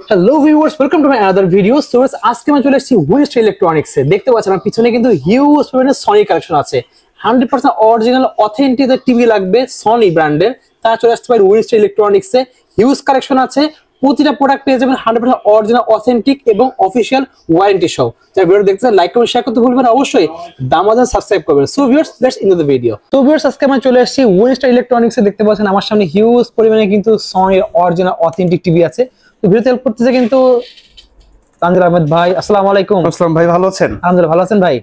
Hello viewers, welcome to my another video. So আজকে আমি চলে এসেছি উইনস্টার ইলেকট্রনিক্স এ। দেখতে পাচ্ছেন আমার পিছনে কিন্তু হিউজ পরিমাণে সনি কালেকশন আছে। 100% অরিজিনাল অথেন্টিক টিভি লাগবে সনি ব্র্যান্ডের, তারা চলে আসতে পারে উইনস্টার ইলেকট্রনিক্স এ। হিউজ কালেকশন আছে, প্রতিটা প্রোডাক্ট পেয়ে যাবেন 100% অরিজিনাল অথেন্টিক এবং অফিশিয়াল ওয়ারেন্টি সহ। যারা ভিডিও দেখছেন লাইক করে শেয়ার করতে ভুলবেন না, অবশ্যই দামাদান সাবস্ক্রাইব করবেন। So viewers, let's into the video. তো ভিউয়ার্স, আজকে আমি চলে এসেছি উইনস্টার ইলেকট্রনিক্স এ। দেখতে পাচ্ছেন আমার সামনে হিউজ পরিমাণে কিন্তু সনির অরিজিনাল অথেন্টিক টিভি আছে। তো ভিডিওতে হেল্প করতেছে কিন্তু তানজিল আহমেদ ভাই। আসসালামু আলাইকুম। আসসালাম ভাই, ভালো আছেন? আলহামদুলিল্লাহ, ভালো আছেন ভাই?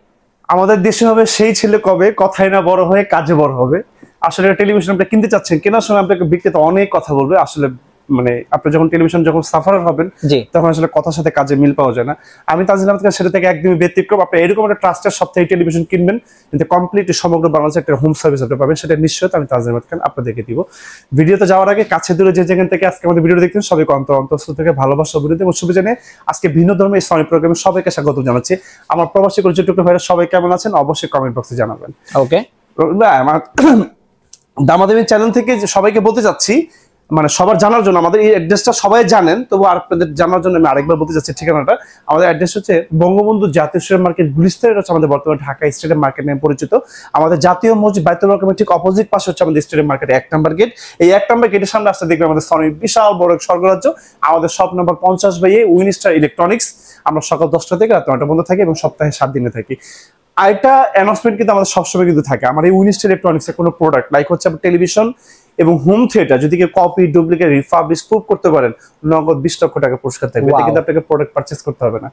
আমাদের দেশে হবে সেই ছেলে কবে, কথাই না বড় হয়ে কাজে বড় হবে। আসলে টেলিভিশন আপনি কিনতে চাচ্ছেন, কেনার সময় আপনাকে বিক্রেতা অনেক কথা বলবে। আসলে মানে আপনি যখন টেলিভিশন যখন সাফার হবেন তখন আসলে কথার সাথে কাজে মিল পাওয়া যায় না। আমি তানজিল আহমেদ সেটা থেকে একদমই ব্যতিক্রম। আপনি এরকম একটা ট্রাস্টের সপ্তাহে টেলিভিশন কিনবেন, কিন্তু কমপ্লিট সমগ্র বাংলাদেশে একটা হোম সার্ভিস আপনি পাবেন, সেটা নিশ্চয়ই আমি তানজিল আহমেদ খান আপনাদেরকে দিব। ভিডিওতে যাওয়ার আগে কাছে দূরে যে যেখান থেকে আজকে আমাদের ভিডিও দেখতেন সবাইকে অন্তঃস্থল থেকে ভালোবাসা অভিনন্দন এবং শুভেচ্ছা জানিয়ে আজকে ভিন্ন ধর্মের এই সনি প্রোগ্রামে সবাইকে স্বাগত জানাচ্ছি। আমার প্রবাসী পরিচিত ভাইরা সবাই কেমন আছেন অবশ্যই কমেন্ট বক্সে জানাবেন। ওকে, আমার দামাদামি চ্যানেল থেকে সবাইকে বলতে চাচ্ছি, মানে সবার জানার জন্য, আমাদের এই অ্যাড্রেসটা সবাই জানেন, তবু আপনাদের জানার জন্য আমি আরেকবার বলতে চাচ্ছি ঠিকানাটা। আমাদের অ্যাড্রেস হচ্ছে বঙ্গবন্ধু জাতীয় স্টেডিয়াম মার্কেট, গুলিস্তান হচ্ছে আমাদের বর্তমানে ঢাকা স্টেডিয়াম মার্কেট নামে পরিচিত। আমাদের জাতীয় মসজিদ বাইতুল মাকামের ঠিক অপোজিট পাশে হচ্ছে আমাদের স্টেডিয়াম মার্কেট 1 নম্বর গেট। এই 1 নম্বর গেটের সামনে আসতে দেখবেন আমাদের সনির বিশাল বড় এক স্বর্গরাজ্য। আমাদের shop number 50/A Winstar electronics. আমরা সকাল 10টা থেকে রাত 9টা পর্যন্ত থাকি এবং সপ্তাহে 7 দিনে থাকি। আরেকটা অ্যানাউন্সমেন্ট কিন্তু আমাদের সবসময় কিন্তু থাকে, আমার এই উইনস্টার ইলেকট্রনিক্স এর কোনো প্রোডাক্ট লাইক হচ্ছে টেলিভিশন এবং হোম থিয়েটার যদি কেউ কপি, ডুপ্লিকেট, রিফার্বিশ প্রুভ করতে পারেন, নগদ 20 লক্ষ টাকা পুরস্কার থাকবে। এতে কিন্তু আপনাকে প্রোডাক্ট পারচেজ করতে হবে না।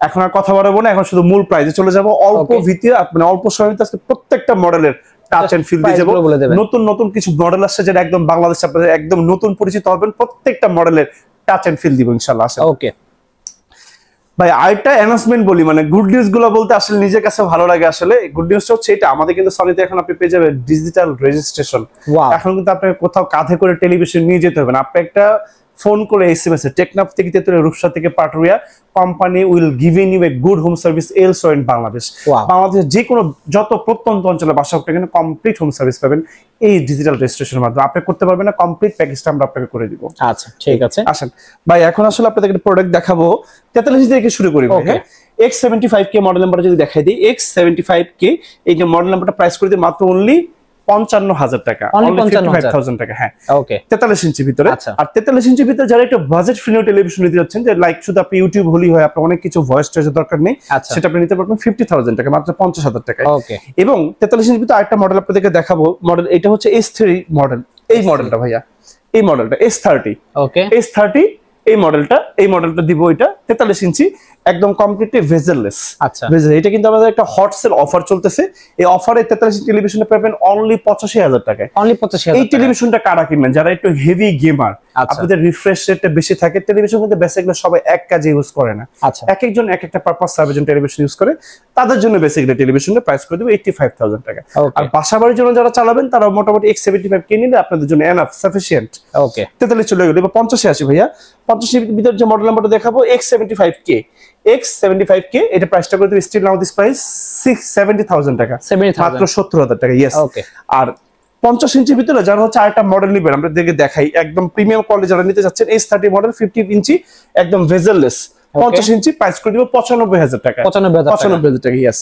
এখন আর কথা বাড়াবো না, এখন শুধু মূল প্রাইজে চলে যাবো। অল্প ভিত্তিতে মানে অল্প সময় আজকে প্রত্যেকটা মডেলের টাচ এন্ড ফিল দিয়ে যাবো। নতুন নতুন কিছু মডেল আসছে যেটা একদম বাংলাদেশে আপনাদের একদম নতুন পরিচিত হবেন। প্রত্যেকটা মডেলের টাচ এন্ড ফিল দিব ইনশাআল্লাহ। ওকে ভাই, আরেকটা অ্যানাউন্সমেন্ট বলি, মানে গুড নিউজ গুলো বলতে আসলে নিজের কাছে ভালো লাগে। আসলে গুড নিউজটা হচ্ছে এটা, আমাদের কিন্তু সনিতে এখন আপনি পেয়ে যাবেন ডিজিটাল রেজিস্ট্রেশন। এখন কিন্তু আপনাকে কোথাও কাঁধে করে টেলিভিশন নিয়ে যেতে হবে না। আপনি একটা ফোন করে SMS এ টেকনাফ থেকে তেতুলিয়া, রূপসা থেকে Paturia, company will giving you a good home service also in Bangladesh. বাংলাদেশের যে কোনো যত প্রত্যন্ত অঞ্চলে বাসা হোক কিন্তু কমপ্লিট হোম সার্ভিস পাবেন এই ডিজিটাল রেজিস্ট্রেশনের মাধ্যমে। আপনি করতে পারবেন না, কমপ্লিট প্যাকেজটা আমরা আপনাকে করে দিব। আচ্ছা ঠিক আছে, আসেন ভাই, এখন আসলে আপনাদের একটা প্রোডাক্ট দেখাবো। 43 থেকে শুরু করি। হ্যাঁ, X75K মডেল নাম্বারটা যদি দেখাই দিই, X75K এই যে মডেল নাম্বারটা প্রাইস করে দিই মাত্র অনলি 55,000 টাকা, 55,000 টাকা। হ্যাঁ, ওকে, 43 ইঞ্চি ভিতরে। আর 43 ইঞ্চি ভিতরে যারা একটু বাজেট ফ্রেন্ডলি টেলিভিশন নিতে যাচ্ছেন, যে লাইক শুধু আপনি ইউটিউব হলেই হয়, আপনার অনেক কিছু ভয়েস টয়েসের দরকার নেই, সেটা আপনি নিতে পারবেন 50,000 টাকা, মাত্র 50,000 টাকা। এবং 43 ইঞ্চি ভিতরে আরেকটা মডেল আপনাদেরকে দেখাবো। মডেল এটা হচ্ছে S3 মডেল। এই মডেলটা ভাইয়া, এই মডেলটা S30। ওকে, S30 এই মডেলটা দিব। এটা 43 ইঞ্চি একদম কমপ্লিটলি ভেজেললেস। আচ্ছা, ভেজেল। এটা কিন্তু আমাদের একটা হট সেল অফার চলতেছে। এই অফারে 43 ইঞ্চি টেলিভিশনে পাবেন অনলি 85,000 টাকায়। অনলি 85,000। এই টেলিভিশনটা কারা কিনবেন? যারা একটু হেভি গেমার, আপনাদের রিফ্রেশ রেটটা বেশি থাকে। টেলিভিশন কিন্তু বেসিক্যালি সবাই এক কাজে ইউজ করে না, এক একজন এক একটা পারপাস সার্ভের জন্য টেলিভিশন ইউজ করে। তাদের জন্য বেসিক্যালি টেলিভিশনের প্রাইস করে দেব 85,000 টাকা। আর বাসাবাড়ির জন্য যারা চালাবেন তারা মোটামুটি X75 কিনে নিলে আপনাদের জন্য এনাফ সাফিসিয়েন্ট। ওকে, 43 চলে গেল। এবার 50 আসি ভাইয়া। 50 এর ভিতর যে মডেল নাম্বারটা দেখাবো X75K। X75K এটা প্রাইসটা করে দেব স্টিল নাও দিস প্রাইস 70,000 টাকা, মাত্র 70,000 টাকা। ইয়েস। আর 50 ইঞ্চির ভিতরে যারা হচ্ছে আরেকটা মডেল নেবেন, আমরা দেখাই একদম প্রিমিয়াম কোয়ালিটি যারা নিতে চাচ্ছেন, S30 মডেল 50 ইঞ্চি একদম ভেজেললেস, 50 ইঞ্চি প্রাইস করে দিব 95,000 টাকা, 95,000 টাকা। ইয়েস।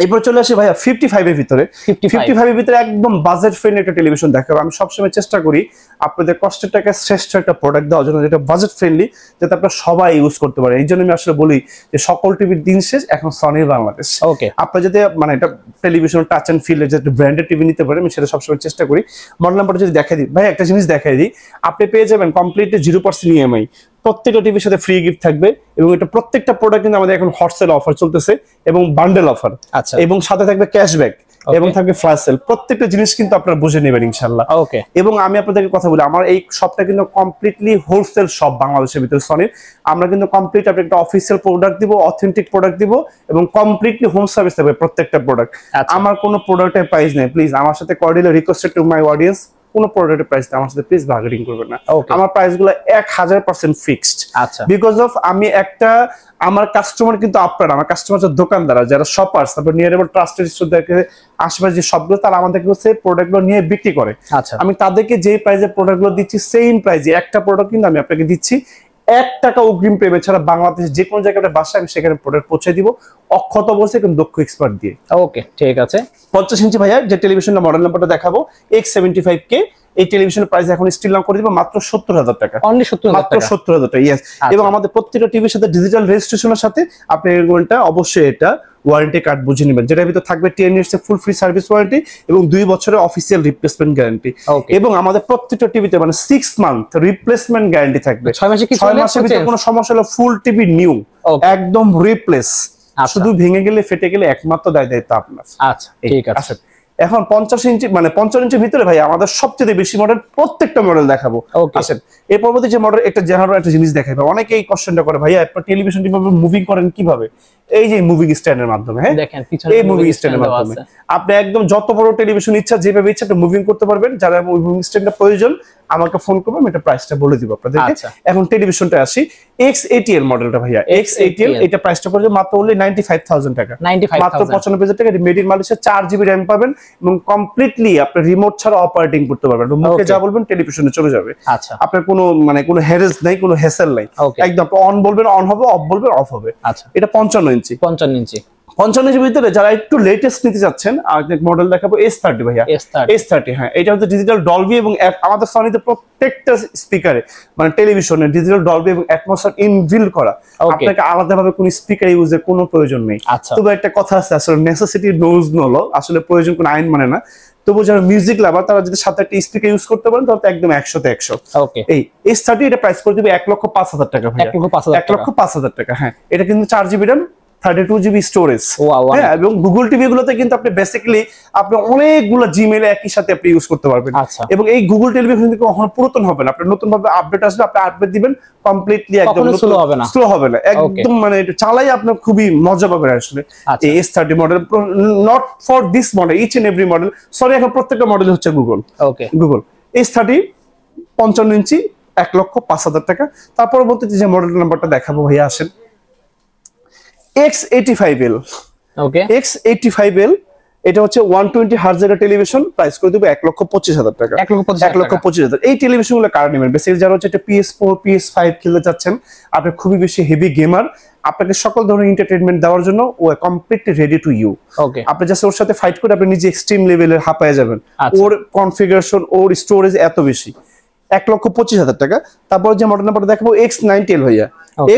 এরপর চলে আসি ভাইয়া 55 এর ভিতরে। 55 এর ভিতরে একদম বাজেট ফ্রেন্ডলি একটা টেলিভিশন দেখাবো। আমি সবসময় চেষ্টা করি আপনাদের কষ্টের টাকায় শ্রেষ্ঠ একটা প্রোডাক্ট দেওয়ার জন্য, যেটা বাজেট ফ্রেন্ডলি, যাতে আপনারা সবাই ইউজ করতে পারেন। এই জন্য আমি আসলে বলি যে সকল টিভির দিন শেষ, এখন সনি বাংলাদেশ। ওকে, আপনারা যদি মানে এটা টেলিভিশন টাচ এন্ড ফিল যে ব্র্যান্ডেড টিভি নিতে পারেন, আমি সেটা সবসময় চেষ্টা করি। মডেল নাম্বারটা যদি দেখাই দিই ভাই, একটা জিনিস দেখাই দিই, আপনি পেয়ে যাবেন কমপ্লিটলি 0% EMI। প্রত্যেকটা টিভির সাথে ফ্রি গিফট থাকবে এবং এটা প্রত্যেকটা প্রোডাক্ট কিন্তু আমাদের এখন হট সেল অফার চলতেছে এবং বান্ডেল অফার। আচ্ছা, এবং সাথে থাকবে ক্যাশব্যাক এবং থাকবে ফ্ল্যাশ সেল। প্রত্যেকটা জিনিস কিন্তু আপনারা বুঝে নেবেন ইনশাআল্লাহ। ওকে, এবং আমি আপনাদেরকে কথা বলি, আমার এই শপটা কিন্তু কমপ্লিটলি হোলসেল শপ বাংলাদেশের ভিতরে সনির। আমরা কিন্তু কমপ্লিট আপনাকে একটা অফিসিয়াল প্রোডাক্ট দিব, অথেন্টিক প্রোডাক্ট দিব এবং কমপ্লিটলি হোম সার্ভিস দেবে প্রত্যেকটা প্রোডাক্ট। আমার কোনো প্রোডাক্টের প্রাইস নেই। প্লিজ আমার সাথে cordially requested to my audience, কোন প্রোডাক্টের প্রাইস আমার সাথে প্লিজ বার্গেনিং করবেন না। আমার প্রাইসগুলো 1000% ফিক্সড। আচ্ছা, বিকজ অফ আমি একটা আমার কাস্টমার কিন্তু আপনারা, আমার কাস্টমার যারা দোকানদার, যারা শপার্স, তারপর নিয়ারেবল ট্রাস্টেড স্টোরদেরকে আশেপাশে যে সবগুলো, তারা আমাদেরকে হচ্ছে প্রোডাক্টগুলো নিয়ে বিক্রি করে। আচ্ছা, আমি তাদেরকে যে প্রাইসে প্রোডাক্টগুলো দিচ্ছি সেম প্রাইসে একটা প্রোডাক্ট কিন্তু আমি আপনাকে দিচ্ছি 1 টাকা অগ্রিম পেমেন্ট ছাড়া বাংলাদেশে যে কোনো জায়গায় বাসা আমি সেখানে প্রোডাক্ট পৌঁছে দিব অক্ষত অবস্থায় এবং দক্ষ এক্সপার্ট দিয়ে। ওকে ঠিক আছে। 50 ইঞ্চি ভাইয়া যে টেলিভিশনের মডেল নাম্বারটা দেখাবো X75K, এই টেলিভিশনের প্রাইস এখন স্টিল নাও করে দিব মাত্র 70,000 টাকা। অনলি 70,000 মাত্র টাকা। 70,000 টাকা, ইয়েস। এবং আমাদের প্রত্যেকটা টিভির সাথে ডিজিটাল রেজিস্ট্রেশনের সাথে আপনি এগুলোটা অবশ্যই এটা ওয়ারেন্টি কার্ড বুঝে নেবেন, যেটার ভিতর থাকবে 10 ইয়ার্স এর ফুল ফ্রি সার্ভিস ওয়ারেন্টি এবং 2 বছরের অফিসিয়াল রিপ্লেসমেন্ট গ্যারান্টি। এবং আমাদের প্রত্যেকটা টিভিতে মানে 6 মান্থ রিপ্লেসমেন্ট গ্যারান্টি থাকবে। 6 মাসে কি 6 মাসের ভিতরে কোনো সমস্যা হলে ফুল টিভি নিউ একদম রিপ্লেস, শুধু ভেঙে গেলে ফেটে গেলে একমাত্র দায়িত্ব আপনার। আচ্ছা ঠিক আছে। এখন 50 ইঞ্চি মানে 55 ইঞ্চির ভিতরে ভাই আমাদের সবচেয়ে বেশি মডেল, প্রত্যেকটা মডেল দেখাবো। আসেন এই পরবর্তী যে মডেল একটা জেনারেল একটা জিনিস দেখাবো, অনেকেই এই কোশ্চেনটা করে ভাইয়া আপনারা টেলিভিশন কিভাবে মুভিং করেন কিভাবে, এই যে মুভিং স্ট্যান্ডের মাধ্যমে। হ্যাঁ দেখেন পিছনে এই মুভিং স্ট্যান্ডের মাধ্যমে আপনি একদম যত বড় টেলিভিশন ইচ্ছা যেভাবে ইচ্ছা আপনি মুভিং করতে পারবেন। যারা মুভিং স্ট্যান্ডটা প্রয়োজন আমাকে ফোন করবেন, আমি এটা প্রাইসটা বলে দিব আপনাদেরকে। এখন টেলিভিশনটা আসি X80L মডেলটা ভাইয়া, X80L এটা প্রাইসটা পড়বে মাত্র only 95,000 টাকা, মাত্র 95,000 টাকা। Made in Malaysia, 4GB RAM পাবেন এবং কমপ্লিটলি আপনি রিমোট ছাড়া অপারেটিং করতে পারবেন। মুখে যা বলবেন টেলিভিশনে চলে যাবে। আচ্ছা আপনার কোনো মানে কোনো হ্যারেস নাই, কোনো হ্যাসেল নাই, একদম অন বলবেন অন হবে, অফ বলবেন অফ হবে। আচ্ছা এটা 55 ইঞ্চি। 55 ইঞ্চির ভিতরে যারা একটু লেটেস্ট নিতে যাচ্ছেন আরেক মডেল দেখাবো S30 ভাইয়া, S30। হ্যাঁ এটা হচ্ছে ডিজিটাল ডলবি এবং আমাদের সনিতে প্রত্যেকটা স্পিকারে মানে টেলিভিশনে ডিজিটাল ডলবি এবং অ্যাটমসফিয়ার ইনবিল্ড করা, আপনাকে আলাদাভাবে কোনো স্পিকার ইউজের কোনো প্রয়োজন নেই। তবে একটা কথা আছে আসলে নেসেসিটি নোজ নো ল, আসলে প্রয়োজন কোনো আইন মানে না। তবু যারা মিউজিক লাভার তারা যদি সাথে একটা স্পিকার ইউজ করতে পারেন তাহলে একদম 100তে 100। ওকে এই S30 এটা প্রাইস করে দিবে 1,05,000 টাকা ভাইয়া, 1,05,000 টাকা। হ্যাঁ এটা কিন্তু 4GB RAM 32GB স্টোরেজ। হ্যাঁ এবং গুগল টিভি গুলোতে কিন্তু আপনি বেসিক্যালি আপনি অনেকগুলো জিমেইল একই সাথে আপনি ইউজ করতে পারবেন। এবং এই গুগল টেলিভিশন কিন্তু কখনো পুরাতন হবে না, আপনি নতুন ভাবে আপডেট আসবে, আপনি আপডেট দিবেন কমপ্লিটলি একদম স্লো হবে না, একদম মানে এটা চালাই আপনার খুবই মজা পাবেন আসলে। এই S30 model not for this model, each and every model, sorry এখন প্রত্যেকটা মডেল হচ্ছে গুগল। ওকে গুগল S30 55 ইঞ্চি 1,05,000 টাকা। তারপর পরবর্তীতে যে মডেল নাম্বারটা দেখাবো ভাইয়া আসেন X85L। ওকে X85L এটা হচ্ছে 120 হার্জের টেলিভিশন, প্রাইস করে দেব 1,25,000 টাকা, 1,25,000। এই টেলিভিশন গুলো কার নেবেন বেসিক্যালি যারা হচ্ছে একটা PS4 PS5 খেলতে চাচ্ছেন, আপনি খুবই বেশি হেভি গেমার, আপনাকে সকল ধরনের এন্টারটেইনমেন্ট দেওয়ার জন্য ও কমপ্লিটলি রেডি টু ইউ। ওকে আপনি জাস্ট ওর সাথে ফাইট করে আপনি নিজে এক্সট্রিম লেভেলের হাঁপায়ে যাবেন। ওর কনফিগারেশন ওর স্টোরেজ এত বেশি, 1,25,000 টাকা। তারপর যে মডেল নাম্বার দেখাবো X90L ভাইয়া,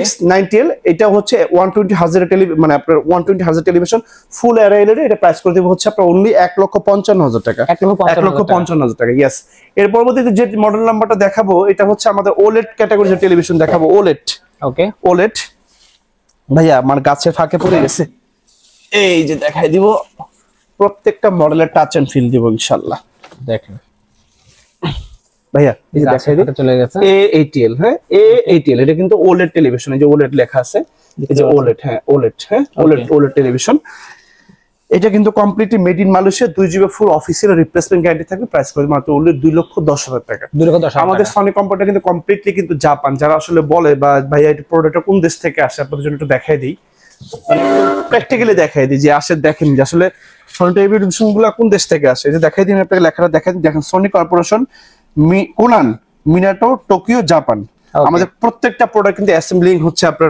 X90L এটা হচ্ছে 120 হার্জের মানে আপনার 120 হার্জের টেলিভিশন ফুল অ্যারেলের, এটা প্রাইস করে দেব হচ্ছে আপনার অনলি 1,55,000 টাকা, 1,55,000 টাকা। ইয়েস এর পরবর্তীতে যে মডেল নাম্বারটা দেখাবো এটা হচ্ছে আমাদের OLED ক্যাটাগরির যে টেলিভিশন দেখাবো, OLED। ওকে OLED ভাইয়া আমার গাছের ফাঁকে পড়ে গেছে, এই যে দেখাই দিব প্রত্যেকটা মডেলের টাচ এন্ড ফিল দিব ইনশাআল্লাহ। দেখেন ভাইয়া এই যে দেখাই দিই চলে গেছে A80L। হ্যাঁ A80L এটা কিন্তু OLED টেলিভিশন, এই যে OLED লেখা আছে, এই যে OLED। হ্যাঁ OLED, হ্যাঁ OLED টেলিভিশন। এটা কিন্তু completely made in Malaysia, 2GB full official replacement guarantee থাকবে, প্রাইস করে মাত্র only 2,10,000 টাকা। 2,10,000 আমাদের সনি কোম্পানিটা কিন্তু কমপ্লিটলি কিন্তু জাপান, যারা আসলে বলে বা ভাইয়া এই প্রোডাক্টটা কোন দেশ থেকে আসে আপনাদের জন্য একটু দেখাই দিই, মানে প্র্যাকটিক্যালি দেখাই দিই যে আসে দেখেন যে আসলে সনি টেলিভিশন গুলো কোন দেশ থেকে আসে। এই যে দেখাই দিই আপনাকে লেখাটা দেখাই দিই, দেখেন Sony corporation Conan Minato Tokyo Japan. আমাদের প্রত্যেকটা প্রোডাক্ট কিন্তু অ্যাসেম্বলিং হচ্ছে আপনার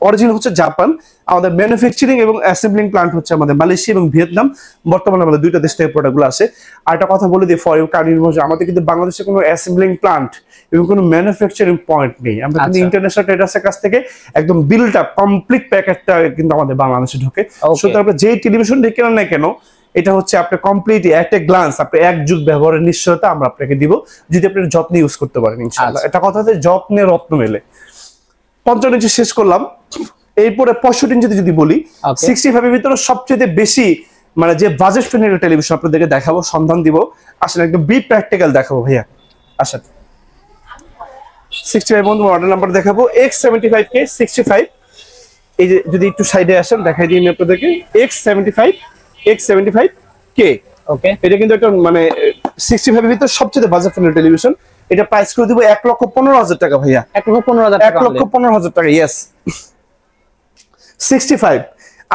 অরিজিন হচ্ছে জাপান, আমাদের ম্যানুফ্যাকচারিং এবং অ্যাসেম্বলিং প্ল্যান্ট হচ্ছে আমাদের মালয়েশিয়া এবং ভিয়েতনাম। বর্তমানে আমাদের দুইটা দেশ থেকে প্রোডাক্টগুলো আসে। আর একটা কথা বলে দিই ফর ইউ কাইন্ডলি, আমাদের কিন্তু বাংলাদেশে কোনো অ্যাসেম্বলিং প্ল্যান্ট এবং কোনো ম্যানুফ্যাকচারিং পয়েন্ট নেই, আমরা কিন্তু ইন্টারন্যাশনাল ট্রেডার্সের কাছ থেকে একদম বিল্ড আপ কমপ্লিট প্যাকেটটা কিন্তু আমাদের বাংলাদেশে ঢোকে। সুতরাং আপনি যেই টেলিভিশন দেখেন না কেন এটা হচ্ছে আপনার কমপ্লিট একটা গ্লান্স আপনি এক যুগ ব্যবহারের নিশ্চয়তা আমরা আপনাকে দিব, যদি আপনি যত্নে ইউজ করতে পারেন ইনশাআল্লাহ। এটা কথা হচ্ছে যত্নে রত্ন মেলে। 55 ইঞ্চি শেষ করলাম, এরপরে 65 ইঞ্চিতে যদি বলি 65 এর ভিতরে সবচেয়ে বেশি মানে যে বাজেট ফ্রেন্ডলি টেলিভিশন আপনাদেরকে দেখাবো, সন্ধান দিব। আসলে একদম বি প্র্যাকটিক্যাল দেখাবো ভাইয়া। আসেন 65 মডেল নাম্বার দেখাবো X75K 65। এই যে যদি একটু সাইডে আসেন দেখাই দিই আমি আপনাদেরকে X75K। ওকে এটা কিন্তু একটা মানে 65 এর ভিতর সবচেয়ে বাজেট ফ্রেন্ডলি টেলিভিশন, এটা প্রাইস করে দিব 1,15,000 টাকা ভাইয়া, 1,15,000 টাকা। ইয়েস 65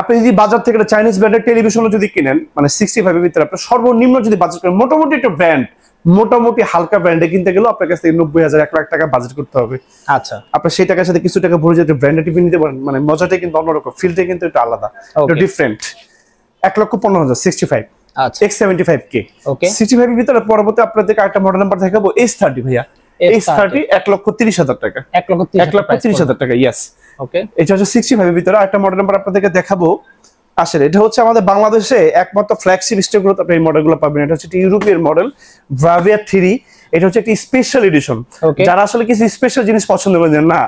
আপনি যদি বাজার থেকে একটা চাইনিজ ব্র্যান্ডের টেলিভিশনও যদি কিনেন মানে 65 এর ভিতরে আপনার সর্বনিম্ন যদি বাজেট করেন মোটামুটি একটা ব্র্যান্ড মোটামুটি হালকা ব্র্যান্ডে কিনতে গেলেও আপনার কাছ থেকে 90,000 1 লাখ টাকা বাজেট করতে হবে। আচ্ছা, আপনি সেই টাকার সাথে কিছু টাকা ভরে যেতে ব্র্যান্ডেড টিভি নিতে পারেন, মানে মজাটাই কিন্তু অন্যরকম, ফিলটা কিন্তু একটু আলাদা, একটু ডিফারেন্ট। 1,15,000 65 আচ্ছা X75K। ওকে, 65 এর ভিতরে পরবর্তী আপনাদেরকে আরেকটা মডেল নাম্বার দেখাবো S30 ভাইয়া। S30 1,30,000 টাকা, 1,30,000 টাকা, ইয়েস। ওকে, এটা হচ্ছে 65 এর ভিতরে আরেকটা মডেল নাম্বার আপনাদেরকে দেখাবো। আসলে এটা হচ্ছে আমাদের বাংলাদেশে একমাত্র ফ্ল্যাগশিপ স্টোরগুলোতে আপনি এই মডেলগুলো পাবেন। এটা হচ্ছে ইউরোপিয়ান মডেল ব্রাভিয়া 3। এটা হচ্ছে একটি স্পেশাল এডিশন। যারা আসলে কিছু স্পেশাল জিনিস পছন্দ করেন, না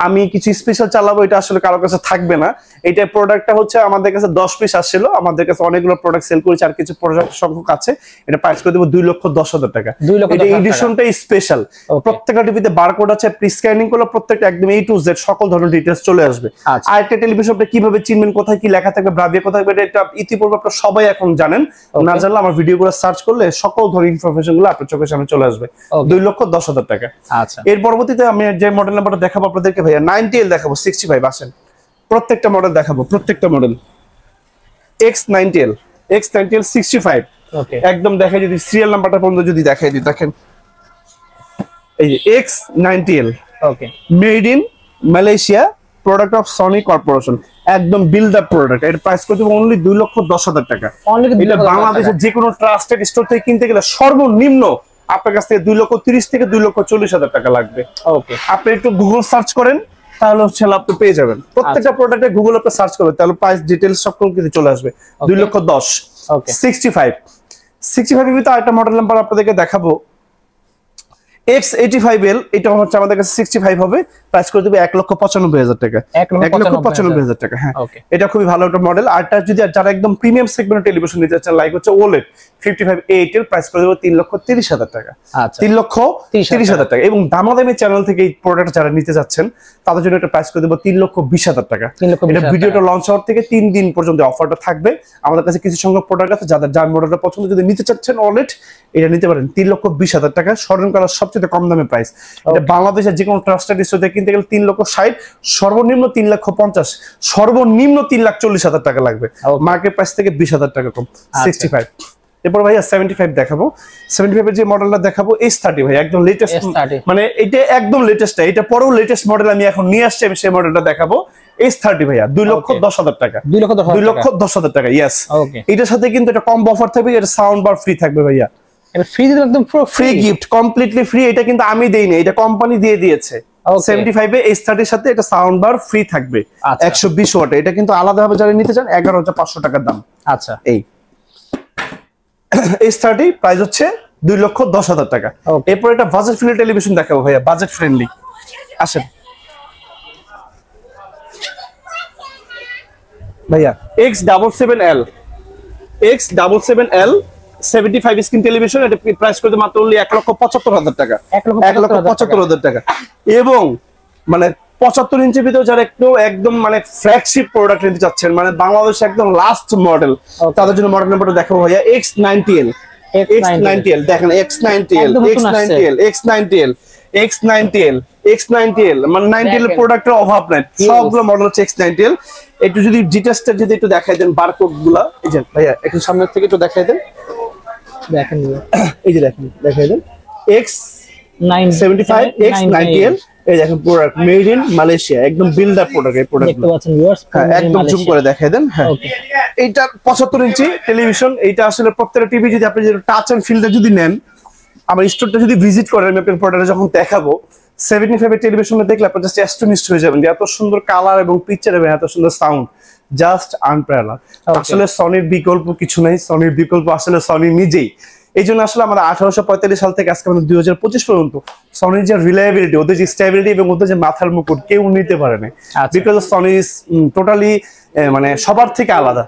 আমি কিছু স্পেশাল চালাবো, এটা আসলে কারো কাছে থাকবে না। এটা প্রোডাক্টটা হচ্ছে আমাদের কাছে 10 পিস আসছিল, আমাদের কাছে অনেকগুলো প্রোডাক্ট সেল করেছি, আর কিছু প্রোডাক্ট সংখ্যক আছে। এটা প্রাইস করে দেবো 2,10,000 টাকা। এটা এডিশনটা স্পেশাল, প্রত্যেকটা টিভিতে বারকোড আছে, আপনি স্ক্যানিং করলে প্রত্যেকটা একদম A to Z সকল ধরনের ডিটেইলস চলে আসবে। আর একটা টেলিভিশন আপনি কিভাবে চিনবেন, কোথায় কি লেখা থাকবে, ব্রাভিয়া কোথায় থাকবে, এটা ইতিপূর্বে আপনারা সবাই এখন জানেন। না জানলে আমার ভিডিওগুলো সার্চ করলে সকল ধরনের ইনফরমেশন গুলো আপনার চোখের সামনে চলে আসবে। 2,10,000 টাকা। আচ্ছা, এর পরবর্তীতে আমি যে মডেল নাম্বারটা দেখাবো আপনাদেরকে ভাইয়া 90L দেখাবো 65। আসেন প্রত্যেকটা মডেল দেখাবো, প্রত্যেকটা মডেল। X90L 65 একদম দেখাই, যদি সিরিয়াল নাম্বারটা পর্যন্ত যদি দেখাই দিই, দেখেন এই যে X90L made in Malaysia, product of Sony corporation, একদম বিল্ড আপ প্রোডাক্ট। এর প্রাইস করতে অনলি 2,10,000 টাকা। এটা বাংলাদেশের যে কোনো ট্রাস্টেড স্টোর থেকে কিনতে গেলে সর্বনিম্ন আপনার কাছ থেকে 2,30,000 থেকে 2,40,000 টাকা লাগবে। ওকে, আপনি একটু গুগল সার্চ করেন, তাহলে হচ্ছে আপনি পেয়ে যাবেন। প্রত্যেকটা প্রোডাক্টে গুগল আপনি সার্চ করবেন, তাহলে প্রাইস ডিটেইলস সব কিছু চলে আসবে। 2,10,000। 65 এর ভিতরে আরেকটা মডেল নাম্বার আপনাদেরকে দেখাবো, X85L। এটা হচ্ছে আমাদের কাছে 65 হবে, প্রাইস করে দেবে 1,95,000 টাকা। 1,95,000 টাকা, হ্যাঁ। এটা খুবই ভালো একটা মডেল। আরটা যদি যারা একদম প্রিমিয়াম সেগমেন্টের টেলিভিশন নিতে চান, লাইক হচ্ছে OLED 55/8 এর প্রাইস করে দেবে 3,30,000 টাকা। 3,30,000 টাকা। এবং দামাদামি চ্যানেল থেকে এই প্রোডাক্ট যারা নিতে যাচ্ছেন, তাদের জন্য একটা প্রাইস করে দেবো 3,20,000 টাকা। এটা ভিডিওটা লঞ্চ হওয়ার থেকে 3 দিন পর্যন্ত অফারটা থাকবে। আমাদের কাছে কিছু সংখ্যক প্রোডাক্ট আছে, যার মডেলটা পছন্দ, যদি নিতে চাচ্ছেন OLED, এটা নিতে পারেন। 3,20,000 টাকা স্মরণ করার সবচেয়ে কম দামে প্রাইস। এটা বাংলাদেশের যে কোনো ট্রাস্টেড স্টোরে কিনতে গেলে 3,60,000, সর্বনিম্ন 3,50,000, সর্বনিম্ন 3,40,000 টাকা লাগবে। মার্কেট প্রাইস থেকে 20,000 টাকা কম। 65। এরপর ভাইয়া 75 দেখাবো। 75 এর যে মডেলটা দেখাবো S30 ভাই, একদম লেটেস্ট, মানে এটা একদম লেটেস্ট। এটা পরেও লেটেস্ট মডেল আমি এখন নিয়ে আসছি, আমি সেই মডেলটা দেখাবো। S30 ভাইয়া 2,10,000 টাকা। 2,10,000 টাকা, ইয়েস। এটার সাথে কিন্তু একটা কম্বো অফার থাকবে, এটা সাউন্ড বার ফ্রি থাকবে ভাইয়া। এটা ফ্রি, একদম ফ্রি গিফট, কমপ্লিটলি ফ্রি। এটা কিন্তু আমি দেইনি, এটা কোম্পানি দিয়ে দিয়েছে। 75 এ S30 এর সাথে এটা সাউন্ড বার ফ্রি থাকবে, 120 ওয়াট। এটা কিন্তু আলাদাভাবে যারা নিতে চান 11,500 টাকার দাম। আচ্ছা, এই S30 প্রাইস হচ্ছে 2,10,000 টাকা। এরপর একটা বাজেট ফ্রেন্ডলি টেলিভিশন দেখাবো ভাইয়া, বাজেট ফ্রেন্ডলি। আসেন ভাইয়া, X77L 75 স্ক্রিন টেলিভিশন। এটা প্রাইস করতে মাত্র 1,75,000 টাকা। 1,75,000 টাকা। এবং মানে 75 ইঞ্চির ভিতরে যারা একদম মানে ফ্ল্যাগশিপ প্রোডাক্ট নিতে চাচ্ছেন, মানে বাংলাদেশে একদম লাস্ট মডেল, তাদের জন্য মডেল নাম্বারটা দেখাবো ভাইয়া। X90L দেখেন, X90L মানে 90L প্রোডাক্টের অভাব নাই, সবগুলো মডেল হচ্ছে X90L। একটু যদি ডিটেইলসটা যদি একটু দেখাই দেন, বারকোড গুলা, এই যে ভাইয়া একটু সামনের থেকে একটু দেখাই দেন, দেখেন এই যে দেখাই দেন X75 X90L। এই দেখেন প্রোডাক্ট মেড ইন মালয়েশিয়া, একদম বিল্ড আপ প্রোডাক্ট। এই প্রোডাক্ট দেখতে পাচ্ছেন ভিউয়ার্স, একদম জুম করে দেখাই দেন। হ্যাঁ, এইটা 75 ইঞ্চি টেলিভিশন। এইটা আসলে প্রত্যেকটা টিভি যদি আপনি টাচ এন্ড ফিলটা যদি নেন, আমার স্টোরটা যদি ভিজিট করেন, আমি আপনাদের প্রোডাক্ট যখন দেখাবো, 75 এর টেলিভিশনে দেখলে আপনি জাস্ট অ্যাস্টনিশড হয়ে যাবেন। এত সুন্দর কালার এবং পিকচার এবং এত সুন্দর সাউন্ড, জাস্ট আনপ্যারালাল। আসলে সনির বিকল্প কিছু নাই, সনির বিকল্প আসলে সনি নিজেই। এই জন্য আসলে আমরা 1845 সাল থেকে আজকে আমাদের 2025 পর্যন্ত সনির যে রিলায়েবিলিটি, ওদের যে স্টেবিলিটি এবং ওদের যে মাথার মুকুট কেউ নিতে পারে না। বিকজ সনি ইজ টোটালি মানে সবার থেকে আলাদা।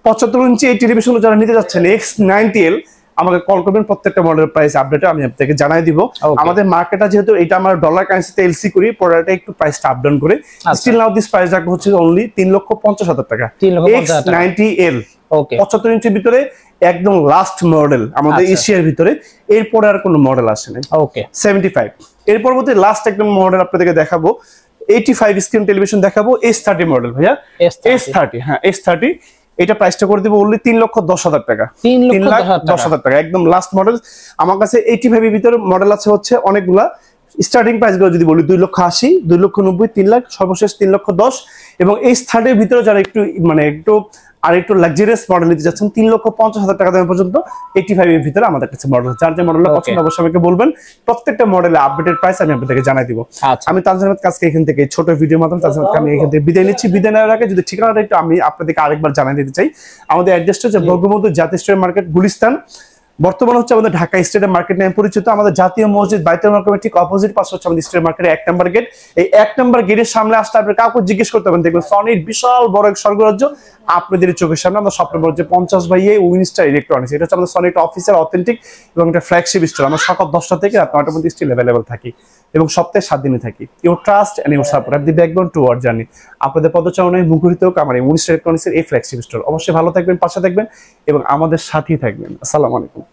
75 ইঞ্চি এই টেলিভিশন যারা নিতে যাচ্ছেন X90L, আমাকে কল করবেন, প্রত্যেকটা মডেলের প্রাইস আপডেট আমি আপনাকে জানাই দিব। আমাদের মার্কেটটা যেহেতু এটা আমরা ডলার কারেন্সিতে এলসি করি, প্রোডাক্টটা একটু প্রাইসটা আপ ডাউন করে, স্টিল নাও দিস প্রাইস রাখবো হচ্ছে অনলি 3,50,000 টাকা। X90L 75 ইঞ্চির ভিতরে একদম লাস্ট মডেল আমাদের এশিয়ার ভিতরে, এরপরে আর কোনো মডেল আসে না। 75 এর পরবর্তী লাস্ট একটা মডেল আপনাদেরকে দেখাবো, 85 স্ক্রিন টেলিভিশন দেখাবো, S30 মডেল ভাইয়া। S30, হ্যাঁ S30। এটা প্রাইসটা করে দিব অনলি 3,10,000 টাকা। 3,10,000 টাকা একদম লাস্ট মডেল। আমার কাছে 85 এর ভিতরে মডেল আছে হচ্ছে অনেকগুলা। স্টার্টিং প্রাইস গুলো যদি বলি 2,80,000, 2,90,000, 3,00,000, সর্বশেষ 3,10,000। এবং এই স্টার্টের ভিতরে যারা একটু মানে একটু লাক্সারিয়াস মডেল নিতে যাচ্ছেন 3,50,000 টাকা দাম পর্যন্ত 85 এর ভিতরে আমাদের কাছে মডেল। যার যে মডেলটা পছন্দ অবশ্যই আমাকে বলবেন। প্রত্যেকটা মডেলে আপডেটেড প্রাইস আমি আপনাদেরকে জানাই দিব। আমি তানজিম আহমেদ কাজকে এখান থেকে ছোট ভিডিওর মাধ্যমে তানজিম আহমেদকে আমি এখান থেকে বিদায় নিচ্ছি। বিদায় নেওয়ার আগে যদি ঠিকানাটা একটু আমি আপনাদেরকে আরেকবার জানাই দিতে চাই। আমাদের অ্যাড্রেসটা হচ্ছে বঙ্গবন্ধু জাতীয় স্টোর মার্কেট, গুলিস্তান। বর্তমানে হচ্ছে আমাদের ঢাকা স্টেডিয়াম মার্কেট নামে পরিচিত। আমাদের জাতীয় মসজিদ বাইতুল মাকরমের ঠিক অপোজিট পাশে হচ্ছে আমাদের স্টেডিয়াম মার্কেটের 1 নম্বর গেট। এই 1 নম্বর গেটের সামনে আসলে আপনি কাউকে জিজ্ঞেস করতে পারেন, দেখবেন সনির বিশাল বড় এক স্বর্গরাজ্য আপনাদের চোখের সামনে। আমরা স্বপ্ন বলছি 50/A উইনস্টার ইলেকট্রনিক্স। এটা হচ্ছে আমাদের সনি একটা অফিসিয়াল অথেন্টিক এবং একটা ফ্ল্যাগশিপ স্টোর। আমরা সকাল 10টা থেকে রাত 9টার মধ্যে স্টিল অ্যাভেলেবল থাকি এবং সপ্তাহে 7 দিনে থাকি। Your trust and your support are the backbone to our journey. আপনাদের পদচারণায় মুখরিত হোক আমার এই উইনস্টার ইলেকট্রনিক্সের এই ফ্ল্যাগশিপ স্টোর। অবশ্যই ভালো থাকবেন, পাশে থাকবেন এবং আমাদের সাথেই থাকবেন। আসসালামু আলাইকুম।